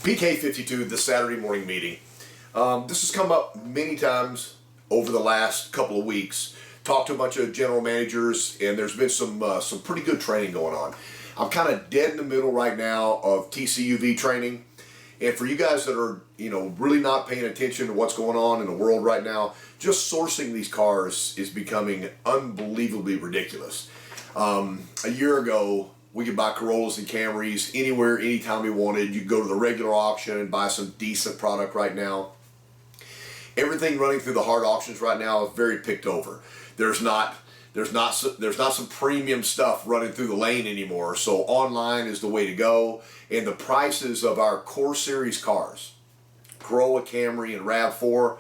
PK52, the Saturday morning meeting. This has come up many times over the last couple of weeks. Talked to a bunch of general managers, and there's been some pretty good training going on. I'm kind of dead in the middle right now of TCUV training, and for you guys that are really not paying attention to what's going on in the world right now, just sourcing these cars is becoming unbelievably ridiculous. A year ago, we could buy Corollas and Camrys anywhere, anytime we wanted. You could go to the regular auction and buy some decent product right now. Everything running through the hard auctions right now is very picked over. There's not some premium stuff running through the lane anymore. So online is the way to go. And the prices of our core series cars, Corolla, Camry, and RAV4,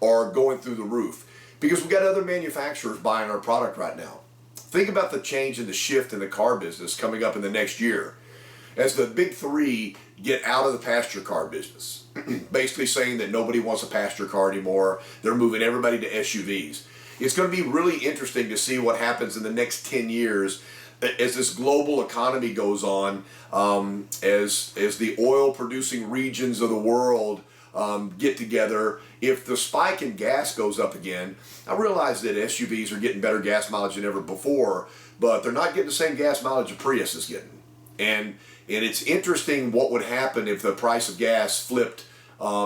are going through the roof because we got other manufacturers buying our product right now. Think about the change and the shift in the car business coming up in the next year as the big three get out of the passenger car business. Basically saying that nobody wants a passenger car anymore. They're moving everybody to SUVs. It's going to be really interesting to see what happens in the next 10 years as this global economy goes on, as the oil producing regions of the world get together. If the spike in gas goes up again, I realize that SUVs are getting better gas mileage than ever before, but they're not getting the same gas mileage a Prius is getting. And it's interesting what would happen if the price of gas flipped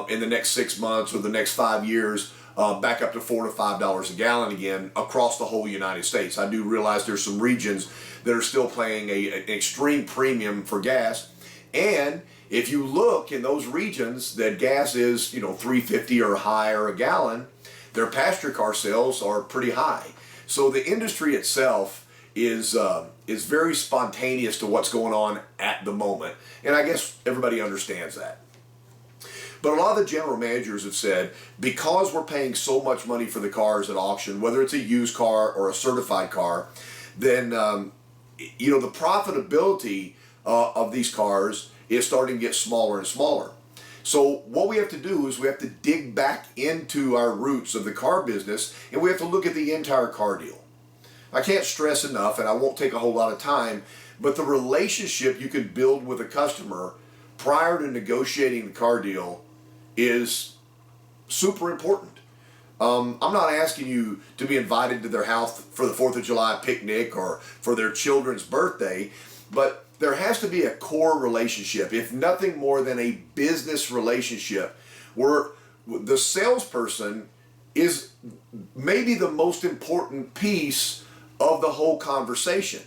in the next 6 months or the next 5 years back up to $4 to $5 a gallon again across the whole United States. I do realize there's some regions that are still paying an extreme premium for gas, and if you look in those regions that gas is $3.50 or higher a gallon, their passenger car sales are pretty high. So the industry itself is very spontaneous to what's going on at the moment, and I guess everybody understands that. But a lot of the general managers have said, because we're paying so much money for the cars at auction, whether it's a used car or a certified car, then the profitability of these cars is starting to get smaller and smaller. So what we have to do is we have to dig back into our roots of the car business, and we have to look at the entire car deal. I can't stress enough, and I won't take a whole lot of time, but the relationship you can build with a customer prior to negotiating the car deal is super important. I'm not asking you to be invited to their house for the 4th of July picnic or for their children's birthday, but there has to be a core relationship, if nothing more than a business relationship, where the salesperson is maybe the most important piece of the whole conversation.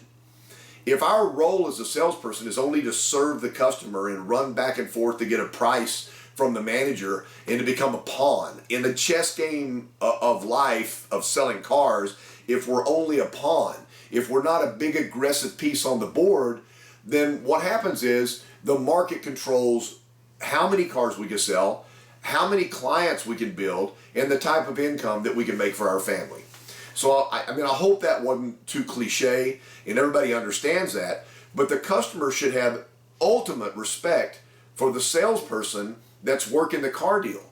If our role as a salesperson is only to serve the customer and run back and forth to get a price from the manager and to become a pawn in the chess game of life of selling cars, if we're only a pawn, if we're not a big aggressive piece on the board, then what happens is the market controls how many cars we can sell, how many clients we can build, and the type of income that we can make for our family. So I hope that wasn't too cliche and everybody understands that, but the customer should have ultimate respect for the salesperson that's working the car deal.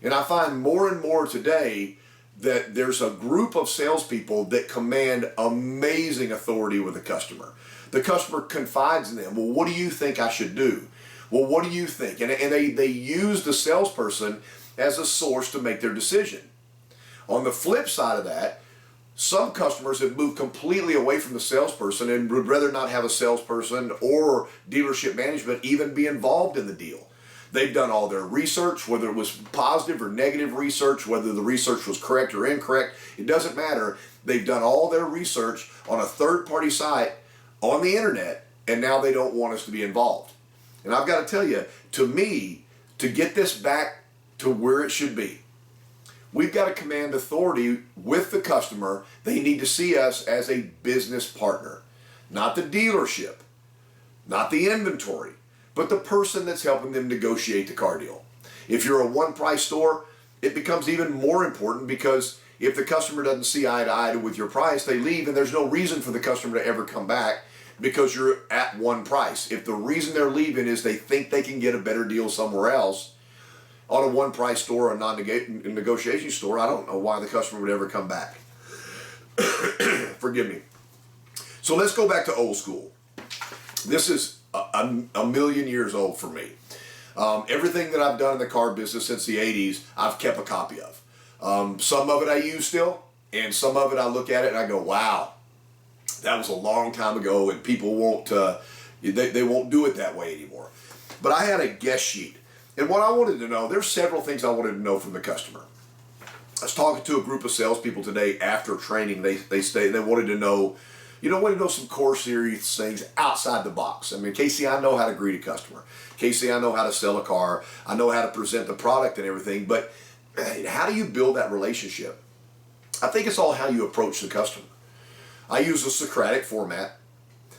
And I find more and more today that there's a group of salespeople that command amazing authority with the customer. The customer confides in them. Well, what do you think I should do? Well, what do you think? And they use the salesperson as a source to make their decision. On the flip side of that, some customers have moved completely away from the salesperson and would rather not have a salesperson or dealership management even be involved in the deal. They've done all their research, whether it was positive or negative research, whether the research was correct or incorrect, it doesn't matter. They've done all their research on a third-party site on the internet, and now they don't want us to be involved. And I've got to tell you, to me, to get this back to where it should be, we've got to command authority with the customer. They need to see us as a business partner, not the dealership, not the inventory, but the person that's helping them negotiate the car deal. If you're a one-price store, it becomes even more important because if the customer doesn't see eye to eye with your price, they leave, and there's no reason for the customer to ever come back because you're at one price. If the reason they're leaving is they think they can get a better deal somewhere else on a one-price store or a non-negotiation store, I don't know why the customer would ever come back. Forgive me. So let's go back to old school. This is a million years old for me. Everything that I've done in the car business since the 80s, I've kept a copy of. Some of it I use still, and some of it I look at it and I go, wow, that was a long time ago, and people won't, they won't do it that way anymore. But I had a guest sheet, and what I wanted to know, there's several things I wanted to know from the customer. I was talking to a group of salespeople today after training. They wanted to know, wanted to know some core serious things outside the box. I mean, Casey, I know how to greet a customer. Casey, I know how to sell a car. I know how to present the product and everything, but how do you build that relationship? I think it's all how you approach the customer. I use a Socratic format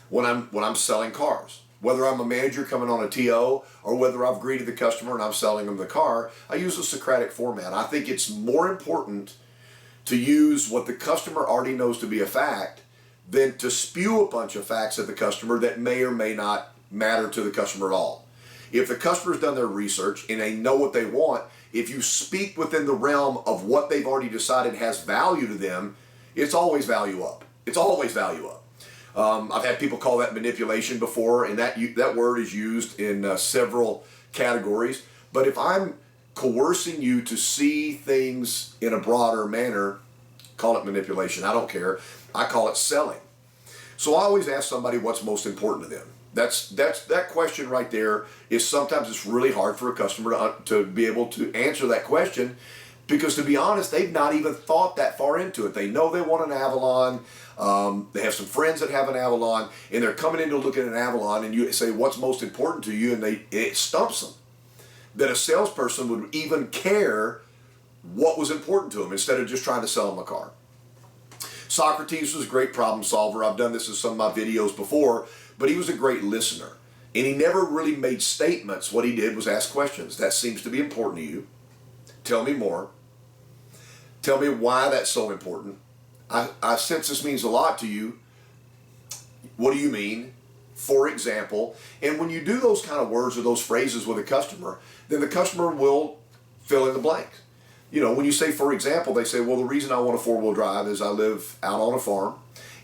when I'm selling cars. Whether I'm a manager coming on a TO or whether I've greeted the customer and I'm selling them the car, I use a Socratic format. I think it's more important to use what the customer already knows to be a fact than to spew a bunch of facts at the customer that may or may not matter to the customer at all. If the customer's done their research and they know what they want, if you speak within the realm of what they've already decided has value to them, it's always value up. It's always value up. I've had people call that manipulation before, and that word is used in several categories. But if I'm coercing you to see things in a broader manner, call it manipulation. I don't care. I call it selling. So I always ask somebody what's most important to them. That question right there is sometimes it's really hard for a customer to be able to answer that question, because to be honest, they've not even thought that far into it. They know they want an Avalon. They have some friends that have an Avalon, and they're coming in to look at an Avalon, and you say, what's most important to you? And it stumps them that a salesperson would even care what was important to them instead of just trying to sell them a car. Socrates was a great problem solver. I've done this in some of my videos before, but he was a great listener. And he never really made statements. What he did was ask questions. That seems to be important to you. Tell me more. Tell me why that's so important. I sense this means a lot to you. What do you mean? For example. And when you do those kind of words or those phrases with a customer, then the customer will fill in the blanks. When you say, for example, they say, well, the reason I want a four-wheel drive is I live out on a farm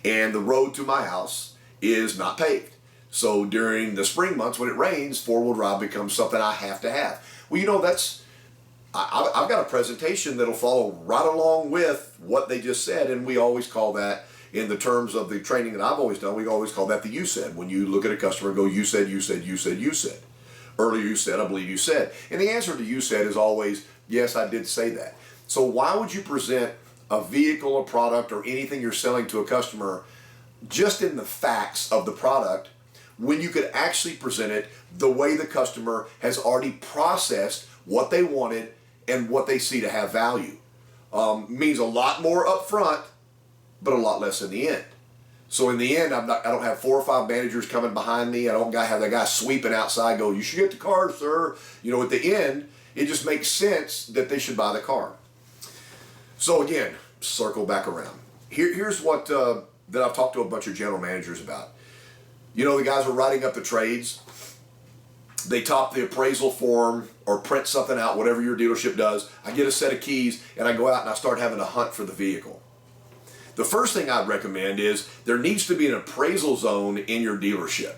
and the road to my house is not paved. So during the spring months when it rains, four-wheel drive becomes something I have to have. Well, I've got a presentation that'll follow right along with what they just said, and we always call that, in the terms of the training that I've always done, we always call that the you said. When you look at a customer and go, you said, you said, you said, you said. Earlier you said, I believe you said. And the answer to you said is always, yes, I did say that. So why would you present a vehicle, a product, or anything you're selling to a customer just in the facts of the product when you could actually present it the way the customer has already processed what they wanted and what they see to have value? Means a lot more up front, but a lot less in the end. So in the end, I don't have 4 or 5 managers coming behind me. I don't have that guy sweeping outside go, you should get the car, sir. At the end, it just makes sense that they should buy the car. So again, circle back around. Here's what that I've talked to a bunch of general managers about. The guys are writing up the trades. They top the appraisal form or print something out, whatever your dealership does. I get a set of keys and I go out and I start having a hunt for the vehicle. The first thing I'd recommend is there needs to be an appraisal zone in your dealership.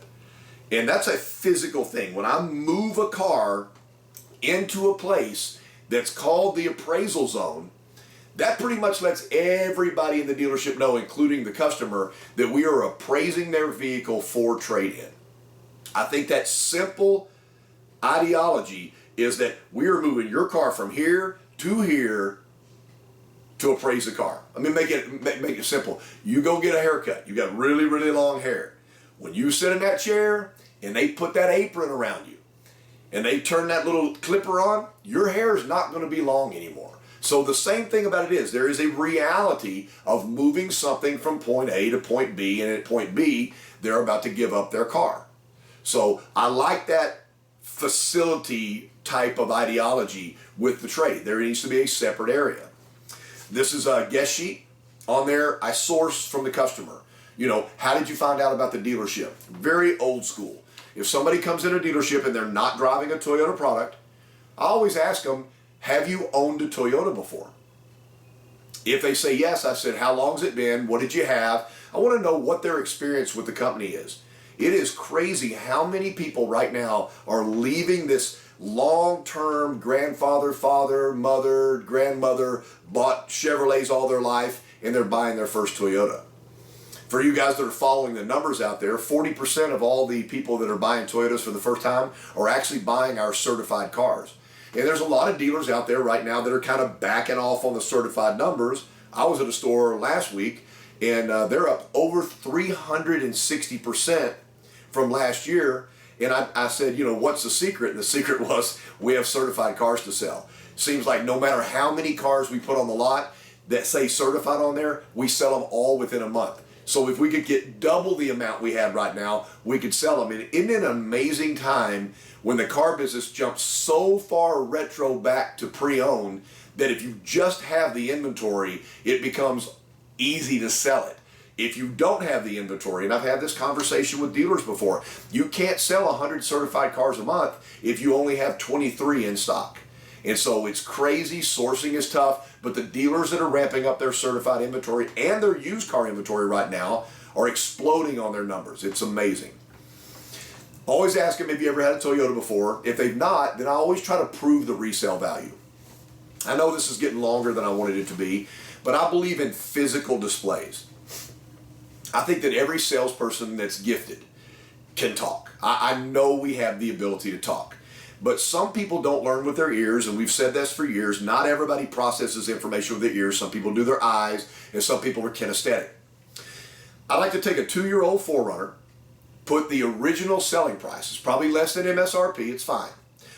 And that's a physical thing. When I move a car into a place that's called the appraisal zone, that pretty much lets everybody in the dealership know, including the customer, that we are appraising their vehicle for trade-in. I think that simple ideology is that we are moving your car from here to appraise the car. I mean, make it simple. You go get a haircut. You got really, really long hair. When you sit in that chair and they put that apron around you and they turn that little clipper on, your hair is not going to be long anymore. So the same thing about it is, there is a reality of moving something from point A to point B, and at point B, they're about to give up their car. So I like that facility type of ideology with the trade. There needs to be a separate area. This is a guest sheet. On there, I source from the customer. How did you find out about the dealership? Very old school. If somebody comes in a dealership and they're not driving a Toyota product, I always ask them, have you owned a Toyota before? If they say yes, I said, how long's it been? What did you have? I want to know what their experience with the company is. It is crazy how many people right now are leaving this long-term grandfather, father, mother, grandmother bought Chevrolets all their life, and they're buying their first Toyota. For you guys that are following the numbers out there, 40% of all the people that are buying Toyotas for the first time are actually buying our certified cars. And there's a lot of dealers out there right now that are kind of backing off on the certified numbers. I was at a store last week, and they're up over 360% from last year. And I said, you know, what's the secret? And the secret was we have certified cars to sell. Seems like no matter how many cars we put on the lot that say certified on there, we sell them all within a month. So if we could get double the amount we have right now, we could sell them. And isn't it an amazing time when the car business jumps so far retro back to pre-owned that if you just have the inventory, it becomes easy to sell it. If you don't have the inventory, and I've had this conversation with dealers before, you can't sell 100 certified cars a month if you only have 23 in stock. And so it's crazy, sourcing is tough, but the dealers that are ramping up their certified inventory and their used car inventory right now are exploding on their numbers. It's amazing. Always ask them, have you ever had a Toyota before? If they've not, then I always try to prove the resale value. I know this is getting longer than I wanted it to be, but I believe in physical displays. I think that every salesperson that's gifted can talk. I know we have the ability to talk. But some people don't learn with their ears, and we've said this for years. Not everybody processes information with their ears. Some people do their eyes, and some people are kinesthetic. I like to take a 2-year-old 4Runner, put the original selling price, it's probably less than MSRP, it's fine.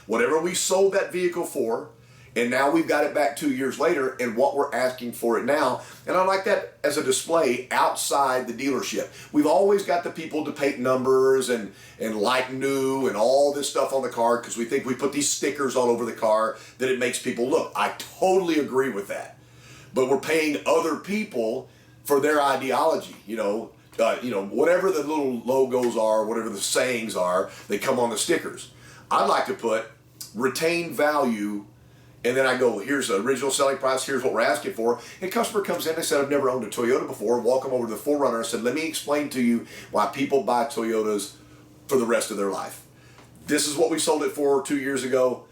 Whatever we sold that vehicle for, and now we've got it back 2 years later and what we're asking for it now. And I like that as a display outside the dealership. We've always got the people to paint numbers and like new and all this stuff on the car because we think we put these stickers all over the car that it makes people look. I totally agree with that. But we're paying other people for their ideology, whatever the little logos are, whatever the sayings are, they come on the stickers. I'd like to put retain value. And then I go, here's the original selling price, here's what we're asking for. And a customer comes in and said, I've never owned a Toyota before. Walk them over to the 4Runner and said, let me explain to you why people buy Toyotas for the rest of their life. This is what we sold it for 2 years ago.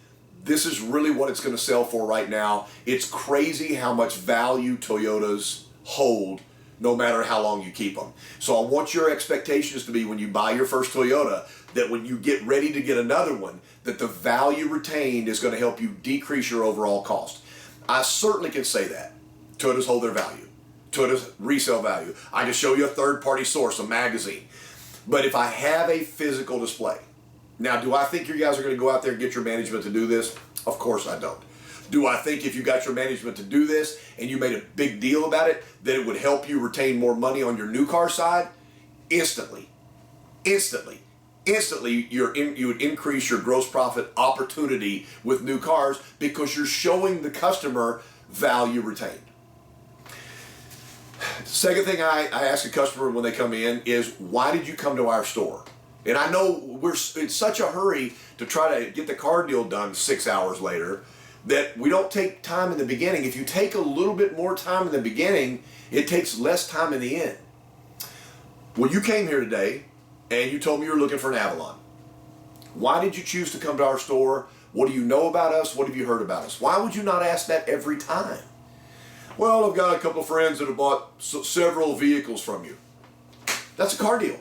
This is really what it's going to sell for right now. It's crazy how much value Toyotas hold no matter how long you keep them. So I want your expectations to be when you buy your first Toyota, that when you get ready to get another one, that the value retained is going to help you decrease your overall cost. I certainly can say that. Toyotas hold their value. Toyotas resale value. I can show you a third-party source, a magazine. But if I have a physical display, now do I think you guys are going to go out there and get your management to do this? Of course I don't. Do I think if you got your management to do this and you made a big deal about it, that it would help you retain more money on your new car side? Instantly. You would increase your gross profit opportunity with new cars because you're showing the customer value retained. Second thing I ask a customer when they come in is, why did you come to our store? And I know we're in such a hurry to try to get the car deal done 6 hours later that we don't take time in the beginning. If you take a little bit more time in the beginning, it takes less time in the end. Well, you came here today and you told me you were looking for an Avalon. Why did you choose to come to our store? What do you know about us? What have you heard about us? Why would you not ask that every time? Well, I've got a couple of friends that have bought several vehicles from you. That's a car deal.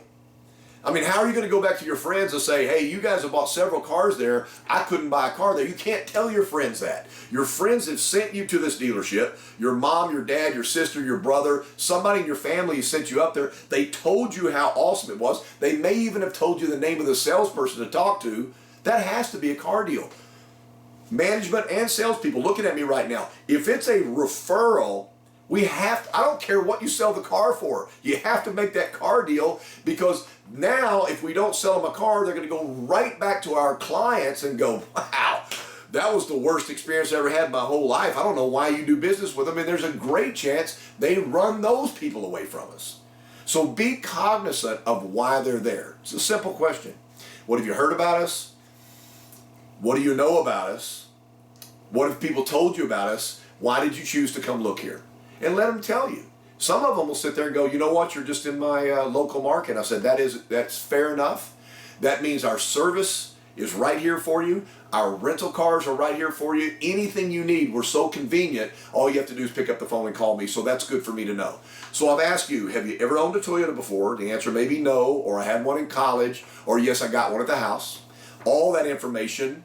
I mean, how are you going to go back to your friends and say, hey, you guys have bought several cars there. I couldn't buy a car there. You can't tell your friends that. Your friends have sent you to this dealership. Your mom, your dad, your sister, your brother, somebody in your family has sent you up there. They told you how awesome it was. They may even have told you the name of the salesperson to talk to. That has to be a car deal. Management and salespeople looking at me right now. If it's a referral, I don't care what you sell the car for. You have to make that car deal, because now if we don't sell them a car, they're going to go right back to our clients and go, wow, that was the worst experience I ever had in my whole life. I don't know why you do business with them. And there's a great chance they run those people away from us. So be cognizant of why they're there. It's a simple question. What have you heard about us? What do you know about us? What have people told you about us? Why did you choose to come look here? And let them tell you. Some of them will sit there and go, you know what, you're just in my local market. I said, that's fair enough. That means our service is right here for you. Our rental cars are right here for you. Anything you need, we're so convenient. All you have to do is pick up the phone and call me. So that's good for me to know. So I've asked you, have you ever owned a Toyota before? The answer may be no, or I had one in college, or yes, I got one at the house. All that information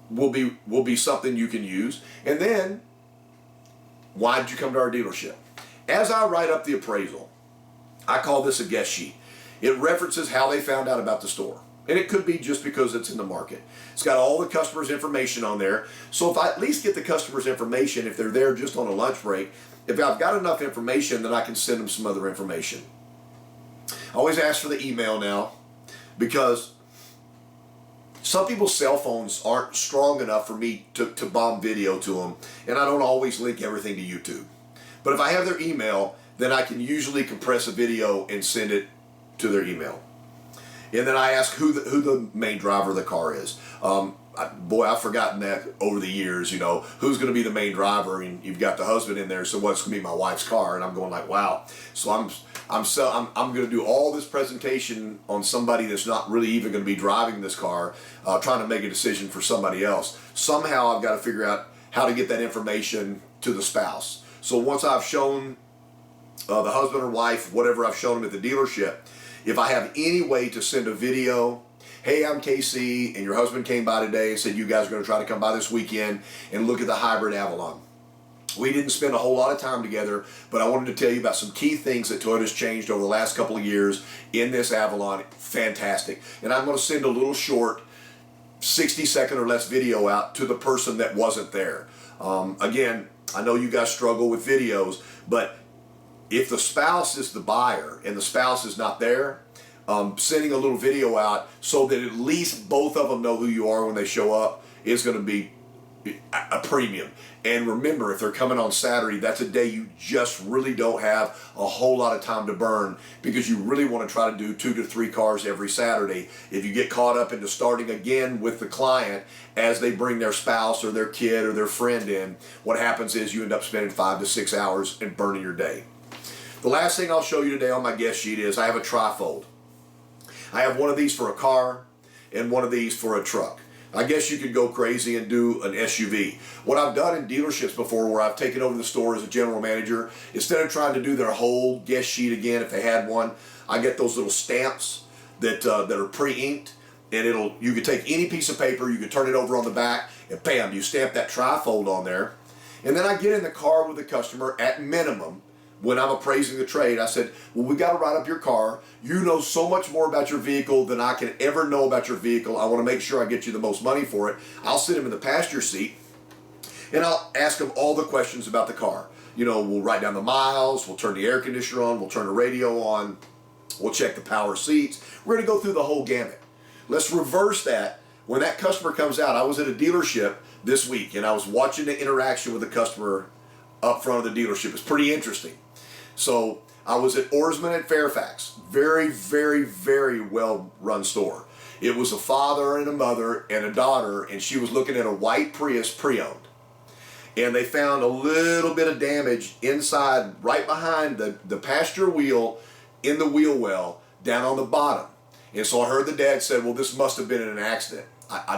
will be something you can use. And then, why did you come to our dealership? As I write up the appraisal, I call this a guest sheet. It references how they found out about the store. And it could be just because it's in the market. It's got all the customer's information on there. So if I at least get the customer's information, if they're there just on a lunch break, if I've got enough information, then I can send them some other information. I always ask for the email now, because some people's cell phones aren't strong enough for me to bomb video to them, and I don't always link everything to YouTube. But if I have their email, then I can usually compress a video and send it to their email. And then I ask who the main driver of the car is. Boy, I've forgotten that over the years, you know, who's going to be the main driver, and you've got the husband in there, so what's going to be my wife's car? And I'm going like, wow. So I'm going to do all this presentation on somebody that's not really even going to be driving this car, trying to make a decision for somebody else. Somehow I've got to figure out how to get that information to the spouse. So once I've shown the husband or wife, whatever I've shown them at the dealership, if I have any way to send a video, hey, I'm KC, and your husband came by today and said you guys are going to try to come by this weekend and look at the hybrid Avalon. We didn't spend a whole lot of time together, but I wanted to tell you about some key things that Toyota's changed over the last couple of years in this Avalon. Fantastic. And I'm going to send a little short 60-second or less video out to the person that wasn't there. Again, I know you guys struggle with videos, but if the spouse is the buyer and the spouse is not there, sending a little video out so that at least both of them know who you are when they show up is going to be a premium. And remember, if they're coming on Saturday, that's a day you just really don't have a whole lot of time to burn, because you really want to try to do 2 to 3 cars every Saturday. If you get caught up into starting again with the client as they bring their spouse or their kid or their friend in, what happens is you end up spending 5 to 6 hours and burning your day. The last thing I'll show you today on my guest sheet is I have a Trifold. I have one of these for a car and one of these for a truck. I guess you could go crazy and do an SUV. What I've done in dealerships before, where I've taken over the store as a general manager, instead of trying to do their whole guest sheet again if they had one, I get those little stamps that are pre-inked, and you could take any piece of paper, you could turn it over on the back, and bam, you stamp that Trifold on there. And then I get in the car with the customer at minimum. When I'm appraising the trade, I said, well, we got to write up your car. You know so much more about your vehicle than I can ever know about your vehicle. I want to make sure I get you the most money for it. I'll sit him in the passenger seat, and I'll ask him all the questions about the car. You know, we'll write down the miles, we'll turn the air conditioner on, we'll turn the radio on, we'll check the power seats. We're going to go through the whole gamut. Let's reverse that. When that customer comes out, I was at a dealership this week, and I was watching the interaction with the customer up front of the dealership. It's pretty interesting. So I was at Oarsman at Fairfax. Very, very, very well-run store. It was a father and a mother and a daughter, and she was looking at a white Prius pre-owned. And they found a little bit of damage inside, right behind the passenger wheel, in the wheel well, down on the bottom. And so I heard the dad said, well, this must have been in an accident.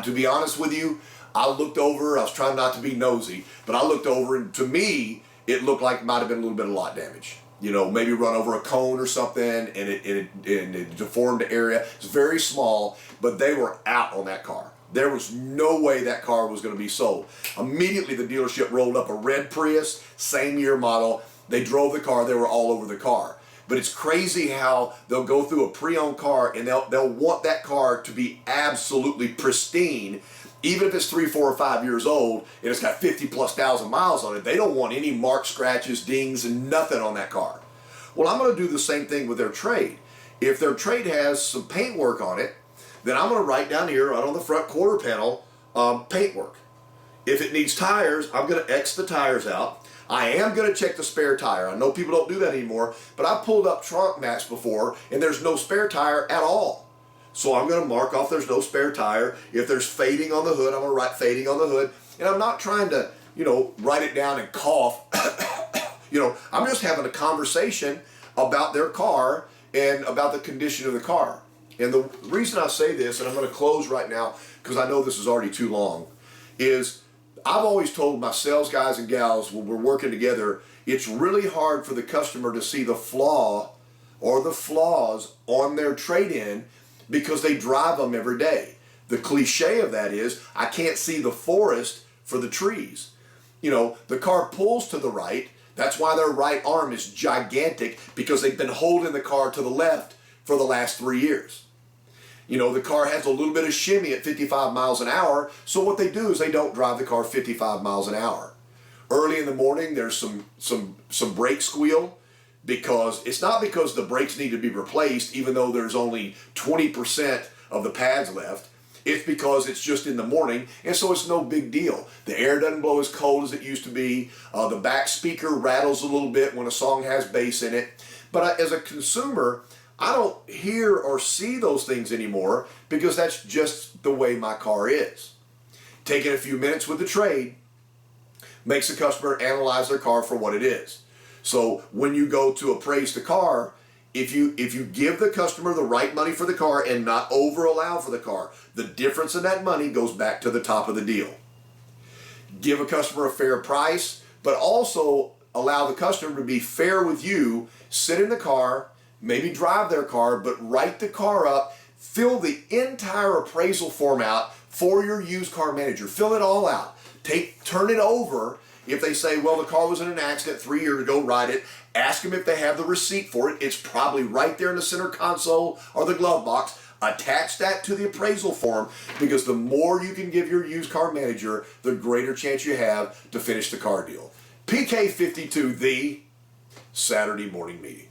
To be honest with you, I looked over, I was trying not to be nosy, but I looked over, and to me, it looked like it might have been a little bit of lot damage. You know, maybe run over a cone or something, and it deformed the area. It's very small, but they were out on that car. There was no way that car was going to be sold. Immediately, the dealership rolled up a red Prius, same year model. They drove the car. They were all over the car. But it's crazy how they'll go through a pre-owned car, and they'll want that car to be absolutely pristine. Even if it's 3, 4, or 5 years old and it's got 50,000+ miles on it, they don't want any marks, scratches, dings, and nothing on that car. Well, I'm going to do the same thing with their trade. If their trade has some paint work on it, then I'm going to write down here right on the front quarter panel, paint work. If it needs tires, I'm going to X the tires out. I am going to check the spare tire. I know people don't do that anymore, but I pulled up trunk mats before and there's no spare tire at all. So I'm going to mark off there's no spare tire. If there's fading on the hood, I'm going to write fading on the hood. And I'm not trying to, write it down and cough. I'm just having a conversation about their car and about the condition of the car. And the reason I say this, and I'm going to close right now because I know this is already too long, is I've always told my sales guys and gals when we're working together, it's really hard for the customer to see the flaw or the flaws on their trade-in because they drive them every day. The cliche of that is, I can't see the forest for the trees. You know, the car pulls to the right. That's why their right arm is gigantic, because they've been holding the car to the left for the last 3 years. You know, the car has a little bit of shimmy at 55 miles an hour, so what they do is they don't drive the car 55 miles an hour. Early in the morning, there's some brake squeal, because it's not because the brakes need to be replaced, even though there's only 20% of the pads left. It's because it's just in the morning, and so it's no big deal. The air doesn't blow as cold as it used to be. The back speaker rattles a little bit when a song has bass in it. But as a consumer, I don't hear or see those things anymore because that's just the way my car is. Taking a few minutes with the trade makes the customer analyze their car for what it is. So when you go to appraise the car, if you give the customer the right money for the car and not over allow for the car, the difference in that money goes back to the top of the deal. Give a customer a fair price, but also allow the customer to be fair with you. Sit in the car, maybe drive their car, but write the car up, fill the entire appraisal form out for your used car manager. Fill it all out. Turn it over. If they say, well, the car was in an accident 3 years ago, write it. Ask them if they have the receipt for it. It's probably right there in the center console or the glove box. Attach that to the appraisal form, because the more you can give your used car manager, the greater chance you have to finish the car deal. PK52, the Saturday morning meeting.